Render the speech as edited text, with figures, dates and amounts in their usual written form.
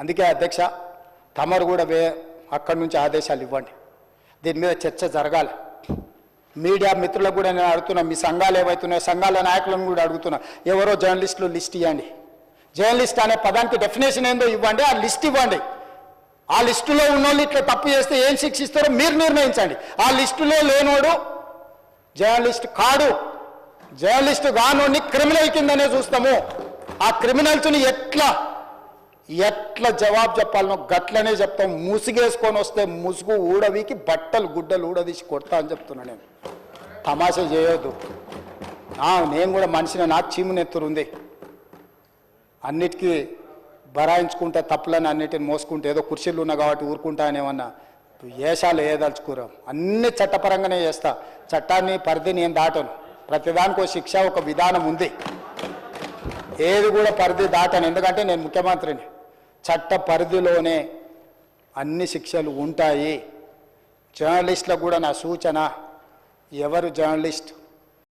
అందుకే అధ్యక్ష తమరు కూడా అక్కడి నుంచి ఆదేశాలు ఇవ్వండి, దీని మీద చర్చ జరగాలి. మీడియా మిత్రులకు కూడా నేను అడుగుతున్నా, మీ సంఘాలు ఏవైతున్నాయో సంఘాల నాయకులను కూడా అడుగుతున్నా, ఎవరో జర్నలిస్టులు లిస్ట్ ఇవ్వండి. జర్నలిస్ట్ అనే పదానికి డెఫినేషన్ ఏందో ఇవ్వండి, ఆ లిస్ట్ ఇవ్వండి. ఆ లిస్టులో ఉన్నోళ్ళు ఇట్లా తప్పు చేస్తే ఏం శిక్షిస్తారో మీరు నిర్ణయించండి. ఆ లిస్టులో లేనోడు జర్నలిస్ట్ కాడు, జర్నలిస్ట్ కానోడిని క్రిమినల్ కిందనే చూస్తాము. ఆ క్రిమినల్స్ని ఎట్లా జవాబు చెప్పాలనో గట్లనే చెప్తాం. ముసుగేసుకొని వస్తే ముసుగు ఊడవికి బట్టలు గుడ్డలు ఊడదీసి కొడతా అని చెప్తున్నా. నేను తమాషా చేయొద్దు. నేను కూడా మనిషిని, నాకు చీమునెత్తురుంది. అన్నిటికీ బరాయించుకుంటే తప్పులని అన్నిటిని మోసుకుంటే ఏదో కుర్చీలు ఉన్నా కాబట్టి ఊరుకుంటా అని ఏమన్నా ఏషాలు ఏదలుచుకోరాం. అన్ని చట్టపరంగానే చేస్తా. చట్టాన్ని పరిధి నేను దాటను. ప్రతిదానికి శిక్ష ఒక విధానం ఉంది. ఏది కూడా పరిధి దాటను, ఎందుకంటే నేను ముఖ్యమంత్రిని. చట్ట పరిధిలోనే అన్ని శిక్షలు ఉంటాయి. జర్నలిస్టులకు కూడా నా సూచన, ఎవరు జర్నలిస్ట్